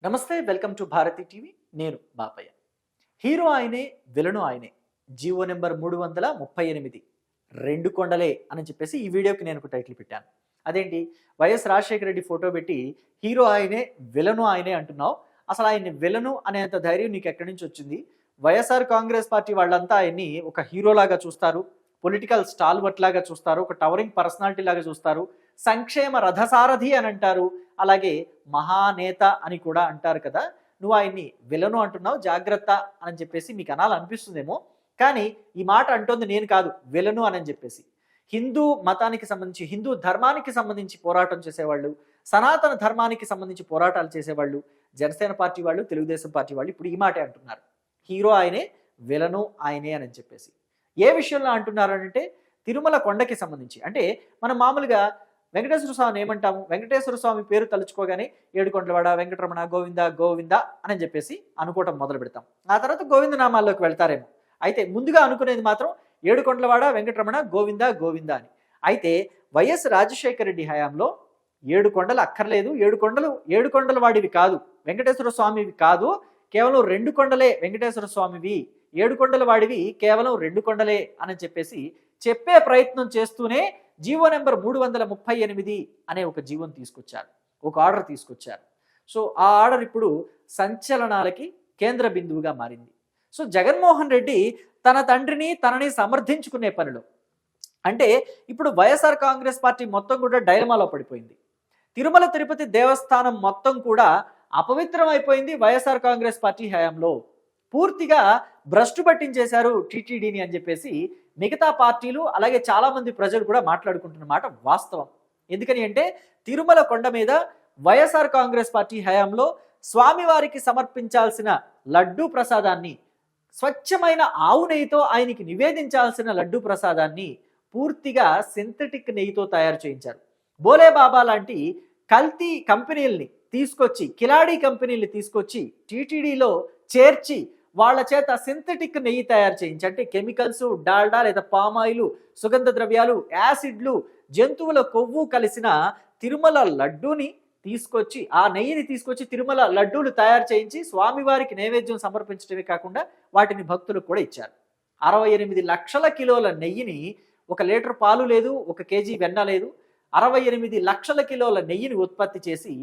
నమస్తే, welcome to Bharathi TV. నేను Bapayya. Hero ఆయనే, విలను ఆయనే. జీవో నెంబర్ 338 రెండు కొండలే అని చెప్పేసి ఈ వీడియోకి నేను ఒక టైటిల్ పెట్టాను. అదేంటి, వైఎస్ రాజశేఖర రెడ్డి ఫోటో పెట్టి హీరో ఆయనే, విలను ఆయనే అంటున్నావు. అసలు ఆయన్ని విలను అనేంత ధైర్యం నీకు ఎక్కడి నుంచి వచ్చింది? వైఎస్ఆర్ కాంగ్రెస్ పార్టీ వాళ్ళంతా ఆయన్ని ఒక హీరోలాగా చూస్తారు, పొలిటికల్ స్టాల్వర్ట్ లాగా చూస్తారు, ఒక టవరింగ్ పర్సనాలిటీ లాగా చూస్తారు, సంక్షేమ రథసారథి అని అంటారు, అలాగే మహానేత అని కూడా అంటారు కదా. నువ్వు ఆయన్ని విలను అంటున్నావు, జాగ్రత్త అని చెప్పేసి మీకు అనాలనిపిస్తుందేమో. కానీ ఈ మాట అంటోంది నేను కాదు, విలను అని చెప్పేసి. హిందూ మతానికి సంబంధించి, హిందూ ధర్మానికి సంబంధించి పోరాటం చేసేవాళ్ళు, సనాతన ధర్మానికి సంబంధించి పోరాటాలు చేసేవాళ్ళు, జనసేన పార్టీ వాళ్ళు, తెలుగుదేశం పార్టీ వాళ్ళు ఇప్పుడు ఈ మాటే అంటున్నారు. హీరో ఆయనే, విలను ఆయనే అని చెప్పేసి. ఏ విషయంలో అంటున్నారు అంటే, తిరుమల కొండకి సంబంధించి. అంటే మనం మామూలుగా వెంకటేశ్వర స్వామిని ఏమంటాము? వెంకటేశ్వర స్వామి పేరు తలుచుకోగానే ఏడుకొండలవాడ, వెంకటరమణ, గోవింద గోవింద అని చెప్పేసి అనుకోవటం మొదలు పెడతాం. ఆ తర్వాత గోవిందనామాల్లోకి వెళ్తారేమో. అయితే ముందుగా అనుకునేది మాత్రం ఏడుకొండలవాడ, వెంకటరమణ, గోవింద గోవింద అని. అయితే వైఎస్ రాజశేఖర రెడ్డి హయాంలో 7 కొండలు అక్కర్లేదు, 7 కొండల వాడివి కాదు, వెంకటేశ్వర స్వామివి కాదు, కేవలం 2 కొండలే వెంకటేశ్వర స్వామివి, 7 కొండల వాడివి కేవలం 2 కొండలే అని చెప్పేసి చెప్పే ప్రయత్నం చేస్తూనే జీవో నెంబర్ 338 అనే ఒక జీవోని తీసుకొచ్చారు, ఒక ఆర్డర్ తీసుకొచ్చారు. సో ఆ ఆర్డర్ ఇప్పుడు సంచలనాలకి కేంద్ర బిందువుగా మారింది. సో జగన్మోహన్ రెడ్డి తన తండ్రిని తనని సమర్థించుకునే పనిలో, అంటే ఇప్పుడు వైఎస్ఆర్ కాంగ్రెస్ పార్టీ మొత్తం కూడా డైలమాలో పడిపోయింది. తిరుమల తిరుపతి దేవస్థానం మొత్తం కూడా అపవిత్రం అయిపోయింది వైఎస్ఆర్ కాంగ్రెస్ పార్టీ హయాంలో. పూర్తిగా భ్రష్టు పట్టించేశారు టీటీడీని అని చెప్పేసి మిగతా పార్టీలు, అలాగే చాలా మంది ప్రజలు కూడా మాట్లాడుకుంటున్న మాట వాస్తవం. ఎందుకని అంటే, తిరుమల కొండ మీద వైఎస్ఆర్ కాంగ్రెస్ పార్టీ హయాంలో స్వామివారికి సమర్పించాల్సిన లడ్డూ ప్రసాదాన్ని, స్వచ్ఛమైన ఆవు నెయ్యితో ఆయనకి నివేదించాల్సిన లడ్డూ ప్రసాదాన్ని పూర్తిగా సింథటిక్ నెయ్యితో తయారు చేయించారు. బోలే బాబా లాంటి కల్తీ కంపెనీల్ని తీసుకొచ్చి, కిలాడీ కంపెనీల్ని తీసుకొచ్చి టీటీడీలో చేర్చి వాళ్ళ చేత సింథటిక్ నెయ్యి తయారు చేయించి, అంటే కెమికల్స్, డాల్డా లేదా పామాయిల్, సుగంధ ద్రవ్యాలు, యాసిడ్లు, జంతువుల కొవ్వు కలిసిన తిరుమల లడ్డూని తీసుకొచ్చి, ఆ నెయ్యిని తీసుకొచ్చి తిరుమల లడ్డూలు తయారు చేయించి స్వామివారికి నైవేద్యం సమర్పించడమే కాకుండా వాటిని భక్తులకు కూడా ఇచ్చారు. 68 లక్షల కిలోల నెయ్యిని, 1 లీటర్ పాలు లేదు, 1 కేజీ వెన్న లేదు, 68 లక్షల కిలోల నెయ్యిని ఉత్పత్తి చేసి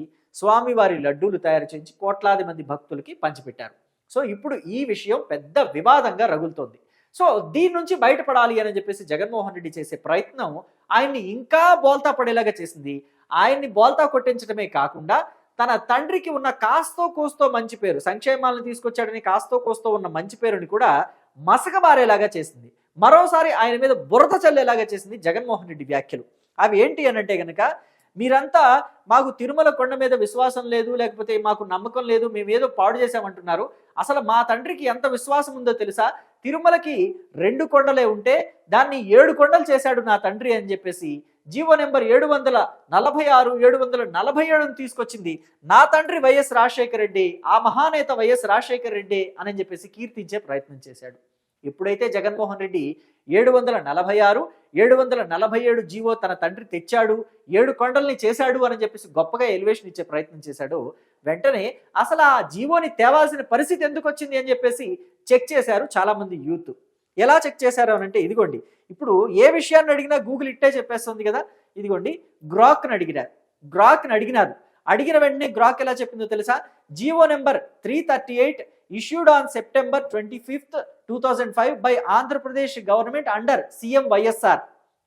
స్వామివారి లడ్డూలు తయారు చేయించి కోట్లాది మంది భక్తులకి పంచిపెట్టారు. సో ఇప్పుడు ఈ విషయం పెద్ద వివాదంగా రగులుతోంది. సో దీని నుంచి బయటపడాలి అని చెప్పేసి జగన్మోహన్ రెడ్డి చేసే ప్రయత్నం ఆయన్ని ఇంకా బోల్తా పడేలాగా చేసింది. ఆయన్ని బోల్తా కొట్టించడమే కాకుండా తన తండ్రికి ఉన్న కాస్తో కోస్తో మంచి పేరు, సంక్షేమాలను తీసుకొచ్చాడని కాస్తో కోస్తో ఉన్న మంచి పేరుని కూడా మసకబారేలాగా చేసింది. మరోసారి ఆయన మీద బురద చల్లేలాగా చేసింది జగన్మోహన్ రెడ్డి వ్యాఖ్యలు. అవి ఏంటి అనంటే గనక, మీరంతా మాకు తిరుమల కొండ మీద విశ్వాసం లేదు, లేకపోతే మాకు నమ్మకం లేదు, మేమేదో పాడు చేశామంటున్నారు. అసలు మా తండ్రికి ఎంత విశ్వాసం ఉందో తెలుసా? తిరుమలకి 2 కొండలే ఉంటే దాన్ని 7 కొండలు చేశాడు నా తండ్రి అని చెప్పేసి జీవో నెంబర్ 746, 747 తీసుకొచ్చింది నా తండ్రి వైఎస్ రాజశేఖర రెడ్డి, ఆ మహానేత వైఎస్ రాజశేఖర రెడ్డి అని చెప్పేసి కీర్తించే ప్రయత్నం చేశాడు. ఎప్పుడైతే జగన్మోహన్ రెడ్డి 746, 747 జీవో తన తండ్రి తెచ్చాడు, 7 కొండల్ని చేశాడు అని చెప్పేసి గొప్పగా ఎలివేషన్ ఇచ్చే ప్రయత్నం చేశాడు, వెంటనే అసలు ఆ జీవోని తేవాల్సిన పరిస్థితి ఎందుకు వచ్చింది అని చెప్పేసి చెక్ చేశారు చాలా మంది యూత్. ఎలా చెక్ చేశారు అని అంటే, ఇదిగోండి, ఇప్పుడు ఏ విషయాన్ని అడిగినా గూగుల్ ఇట్టే చెప్పేస్తుంది కదా. ఇదిగోండి, గ్రాక్ని అడిగినారు. అడిగిన వెంటనే గ్రాక్ ఎలా చెప్పిందో తెలుసా? GO number 338 issued on September 25th, 2005 by Andhra Pradesh government under CM YSR.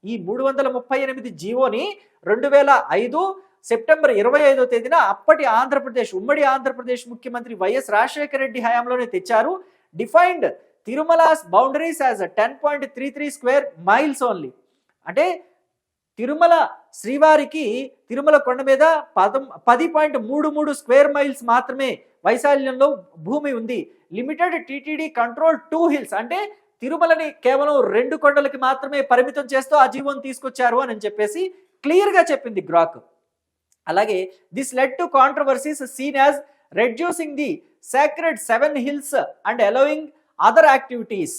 ఈ 338 జీవోని 2005 సెప్టెంబర్ 25వ తేదీన అప్పటి ఆంధ్రప్రదేశ్, ఉమ్మడి ఆంధ్రప్రదేశ్ ముఖ్యమంత్రి వైఎస్ రాజశేఖర రెడ్డి హయాంలోనే తెచ్చారు. Defined Tirumala's boundaries as 10.33 square miles only. అంటే తిరుమల శ్రీవారికి తిరుమల కొండ మీద 10.33 స్క్వేర్ మైల్స్ మాత్రమే వైశాల్యంలో భూమి ఉంది. లిమిటెడ్ టీటీడీ కంట్రోల్ 2 హిల్స్, అంటే తిరుమలని కేవలం 2 కొండలకి మాత్రమే పరిమితం చేస్తూ ఆ జీవోని తీసుకొచ్చారు అని చెప్పేసి క్లియర్గా చెప్పింది గ్రాక్. అలాగే this led to controversies seen as reducing the sacred 7 hills and allowing other activities.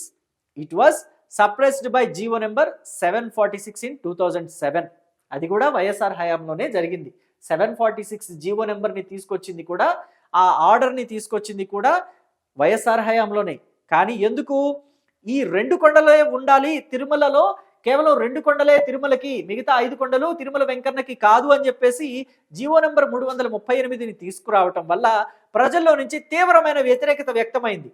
It was suppressed by G O number 746 in 2007. అది కూడా వైఎస్ఆర్ హయాంలోనే జరిగింది. 746 జీవో నెంబర్ని తీసుకొచ్చింది కూడా ఆ ఆర్డర్ని తీసుకొచ్చింది కూడా వైఎస్ఆర్ హయాంలోనే. కానీ ఎందుకు ఈ 2 కొండలే ఉండాలి తిరుమలలో, కేవలం 2 కొండలే తిరుమలకి, మిగతా 5 కొండలు తిరుమల వెంకన్నకి కాదు అని చెప్పేసి జీవో నెంబర్ 338ని తీసుకురావటం వల్ల ప్రజల్లో నుంచి తీవ్రమైన వ్యతిరేకత వ్యక్తమైంది.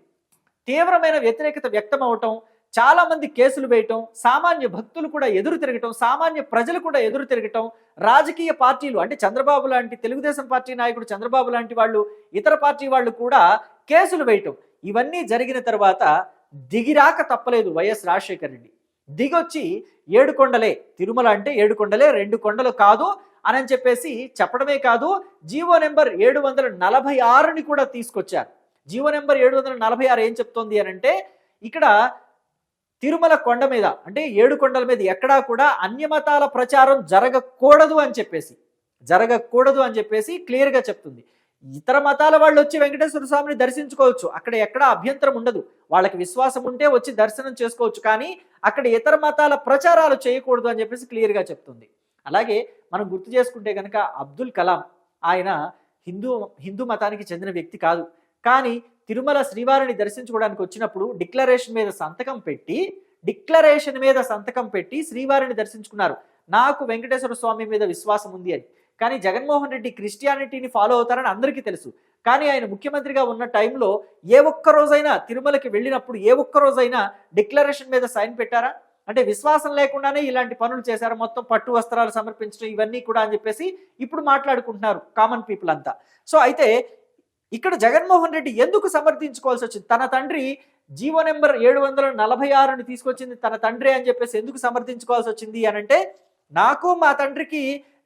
తీవ్రమైన వ్యతిరేకత వ్యక్తం అవటం, చాలా మంది కేసులు వేయటం, సామాన్య భక్తులు కూడా ఎదురు తిరగటం, సామాన్య ప్రజలు కూడా ఎదురు తిరగటం, రాజకీయ పార్టీలు అంటే చంద్రబాబు లాంటి తెలుగుదేశం పార్టీ నాయకుడు చంద్రబాబు లాంటి వాళ్ళు, ఇతర పార్టీ వాళ్ళు కూడా కేసులు వేయటం, ఇవన్నీ జరిగిన తర్వాత దిగిరాక తప్పలేదు వైఎస్ రాజశేఖర రెడ్డి. దిగొచ్చి 7 కొండలే తిరుమల అంటే 7 కొండలే 2 కొండలు కాదు అని చెప్పేసి చెప్పడమే కాదు, జీవో నెంబర్ 746ని కూడా తీసుకొచ్చారు. జీవో నెంబర్ 746 ఏం చెప్తోంది అని అంటే, ఇక్కడ తిరుమల కొండ మీద అంటే 7 కొండల మీద ఎక్కడా కూడా అన్యమతాల ప్రచారం జరగకూడదు అని చెప్పేసి క్లియర్గా చెప్తుంది. ఇతర మతాల వాళ్ళు వచ్చి వెంకటేశ్వర స్వామిని దర్శించుకోవచ్చు, అక్కడ ఎక్కడా అభ్యంతరం ఉండదు, వాళ్ళకి విశ్వాసం ఉంటే వచ్చి దర్శనం చేసుకోవచ్చు, కానీ అక్కడ ఇతర మతాల ప్రచారాలు చేయకూడదు అని చెప్పేసి క్లియర్గా చెప్తుంది. అలాగే మనం గుర్తు చేసుకుంటే కనుక అబ్దుల్ కలాం ఆయన హిందూ మతానికి చెందిన వ్యక్తి కాదు, కానీ తిరుమల శ్రీవారిని దర్శించుకోవడానికి వచ్చినప్పుడు డిక్లరేషన్ మీద సంతకం పెట్టి శ్రీవారిని దర్శించుకున్నారు, నాకు వెంకటేశ్వర స్వామి మీద విశ్వాసం ఉంది అని. కానీ జగన్మోహన్ రెడ్డి క్రిస్టియానిటీని ఫాలో అవుతారని అందరికీ తెలుసు, కానీ ఆయన ముఖ్యమంత్రిగా ఉన్న టైంలో ఏ ఒక్క రోజైనా తిరుమలకి వెళ్ళినప్పుడు ఏ ఒక్క రోజైనా డిక్లరేషన్ మీద సైన్ పెట్టారా? అంటే విశ్వాసం లేకుండానే ఇలాంటి పనులు చేశారు, మొత్తం పట్టు వస్త్రాలు సమర్పించడం ఇవన్నీ కూడా అని చెప్పేసి ఇప్పుడు మాట్లాడుకుంటున్నారు కామన్ పీపుల్ అంతా. సో అయితే ఇక్కడ జగన్మోహన్ రెడ్డి ఎందుకు సమర్థించుకోవాల్సి వచ్చింది? తన తండ్రి జీవో నెంబర్ 746ని తీసుకొచ్చింది తన తండ్రి అని చెప్పేసి ఎందుకు సమర్థించుకోవాల్సి వచ్చింది అని అంటే, నాకు మా తండ్రికి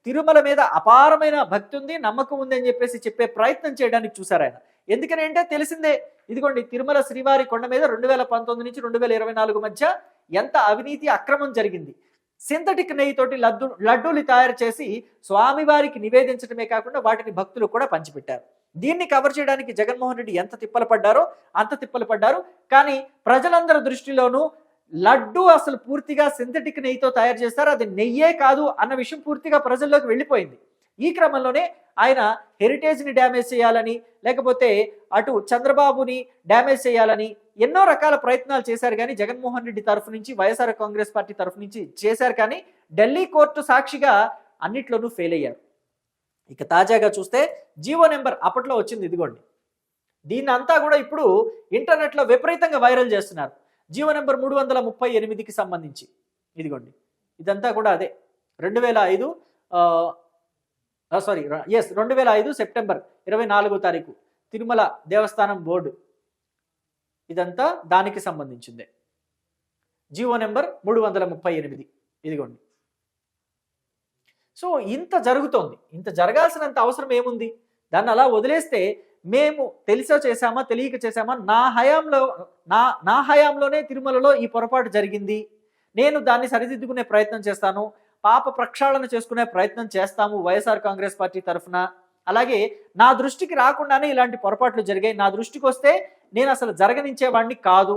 తిరుమల మీద అపారమైన భక్తి ఉంది, నమ్మకం ఉంది అని చెప్పేసి చెప్పే ప్రయత్నం చేయడానికి చూశారు ఆయన. ఎందుకని అంటే తెలిసిందే, ఇదిగోండి తిరుమల శ్రీవారి కొండ మీద 2019 నుంచి 2024 మధ్య ఎంత అవినీతి అక్రమం జరిగింది. సింథటిక్ నెయ్యితోటి లడ్డూలు తయారు చేసి స్వామివారికి నివేదించడమే కాకుండా వాటిని భక్తులు కూడా పంచిపెట్టారు. దీన్ని కవర్ చేయడానికి జగన్మోహన్ రెడ్డి ఎంత తిప్పలు పడ్డారో అంత తిప్పలు పడ్డారు. కానీ ప్రజలందరి దృష్టిలోనూ లడ్డు అసలు పూర్తిగా సింథటిక్ నెయ్యితో తయారు చేస్తారు, అది నెయ్యే కాదు అన్న విషయం పూర్తిగా ప్రజల్లోకి వెళ్ళిపోయింది. ఈ క్రమంలోనే ఆయన హెరిటేజ్ని డ్యామేజ్ చేయాలని, లేకపోతే అటు చంద్రబాబుని డ్యామేజ్ చేయాలని ఎన్నో రకాల ప్రయత్నాలు చేశారు. కానీ జగన్మోహన్ రెడ్డి తరఫు నుంచి, వైఎస్ఆర్ కాంగ్రెస్ పార్టీ తరఫు నుంచి చేశారు, కానీ ఢిల్లీ కోర్టు సాక్షిగా అన్నిట్లోనూ ఫెయిల్ అయ్యారు. ఇక తాజాగా చూస్తే జీవో నెంబర్ అప్పట్లో వచ్చింది, ఇదిగోండి. దీన్ని అంతా కూడా ఇప్పుడు ఇంటర్నెట్లో విపరీతంగా వైరల్ చేస్తున్నారు. జీవో నెంబర్ 338కి సంబంధించి ఇదిగోండి, ఇదంతా కూడా అదే 2005 సెప్టెంబర్ 24వ తారీఖు తిరుమల దేవస్థానం బోర్డు, ఇదంతా దానికి సంబంధించిందే. జీవో నెంబర్ 338 ఇదిగోండి. సో ఇంత జరుగుతోంది, ఇంత జరగాల్సినంత అవసరం ఏముంది? దాన్ని అలా వదిలేస్తే మేము తెలిసో చేశామా తెలియక చేశామా, నా హయాంలోనే తిరుమలలో ఈ పొరపాటు జరిగింది, నేను దాన్ని సరిదిద్దుకునే ప్రయత్నం చేస్తాను, పాప ప్రక్షాళన చేసుకునే ప్రయత్నం చేస్తాము వైఎస్ఆర్ కాంగ్రెస్ పార్టీ తరఫున. అలాగే నా దృష్టికి రాకుండానే ఇలాంటి పొరపాట్లు జరిగాయి, నా దృష్టికి వస్తే నేను అసలు జరగనించేవాడిని కాదు,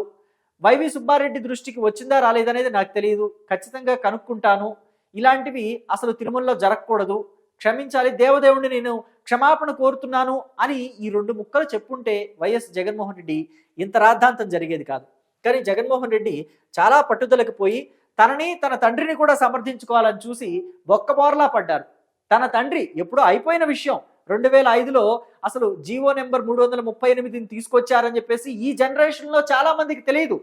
వైవి సుబ్బారెడ్డి దృష్టికి వచ్చిందా రాలేదనేది నాకు తెలియదు, ఖచ్చితంగా కనుక్కుంటాను, ఇలాంటివి అసలు తిరుమలలో జరగకూడదు, క్షమించాలి, దేవదేవుడిని నేను క్షమాపణ కోరుతున్నాను అని ఈ 2 ముక్కలు చెప్పుంటే వైఎస్ జగన్మోహన్ రెడ్డి ఇంత రాద్ధాంతం జరిగేది కాదు. కానీ జగన్మోహన్ రెడ్డి చాలా పట్టుదలకు పోయి తనని తన తండ్రిని కూడా సమర్థించుకోవాలని చూసి బొక్కబోర్లా పడ్డారు. తన తండ్రి ఎప్పుడో అయిపోయిన విషయం, 2005లో అసలు జీవో నెంబర్ 338ని తీసుకొచ్చారని చెప్పేసి ఈ జనరేషన్లో చాలా మందికి తెలియదు.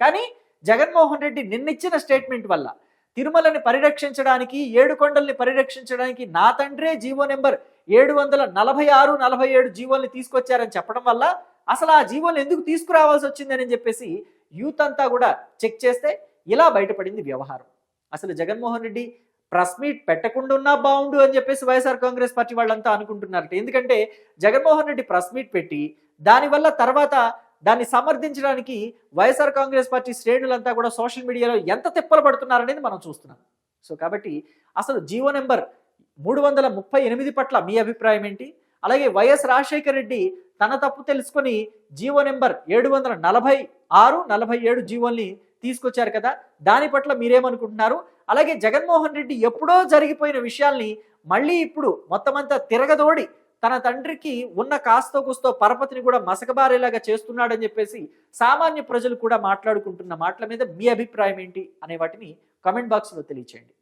కానీ జగన్మోహన్ రెడ్డి నిన్నిచ్చిన స్టేట్మెంట్ వల్ల తిరుమలని పరిరక్షించడానికి, 7 కొండల్ని పరిరక్షించడానికి నా తండ్రే జీవో నెంబర్ 746, 47 జీవోల్ని తీసుకొచ్చారని చెప్పడం వల్ల అసలు ఆ జీవోల్ని ఎందుకు తీసుకురావాల్సి వచ్చిందని చెప్పేసి యూత్ అంతా కూడా చెక్ చేస్తే ఇలా బయటపడింది వ్యవహారం. అసలు జగన్మోహన్ రెడ్డి ప్రెస్ మీట్ పెట్టకుండా ఉన్నా బాగుండు అని చెప్పేసి వైఎస్ఆర్ కాంగ్రెస్ పార్టీ వాళ్ళంతా అనుకుంటున్నారట. ఎందుకంటే జగన్మోహన్ రెడ్డి ప్రెస్ మీట్ పెట్టి దానివల్ల తర్వాత దాన్ని సమర్థించడానికి వైఎస్ఆర్ కాంగ్రెస్ పార్టీ శ్రేణులంతా కూడా సోషల్ మీడియాలో ఎంత తిప్పలు పడుతున్నారనేది మనం చూస్తున్నాం. సో కాబట్టి అసలు జీవో నెంబర్ 338 పట్ల మీ అభిప్రాయం ఏంటి? అలాగే వైఎస్ రాజశేఖర రెడ్డి తన తప్పు తెలుసుకొని జీవో నెంబర్ 746, 47 జీవోల్ని తీసుకొచ్చారు కదా, దాని పట్ల మీరేమనుకుంటున్నారు? అలాగే జగన్మోహన్ రెడ్డి ఎప్పుడో జరిగిపోయిన విషయాల్ని మళ్ళీ ఇప్పుడు మొత్తం అంతా తిరగదోడి తన తండ్రికి ఉన్న కాస్తో కూస్తో పరపతిని కూడా మసకబారేలాగా చేస్తున్నాడని చెప్పేసి సామాన్య ప్రజలు కూడా మాట్లాడుకుంటున్న మాటల మీద మీ అభిప్రాయం ఏంటి అనే వాటిని కామెంట్ బాక్స్లో తెలియచేయండి.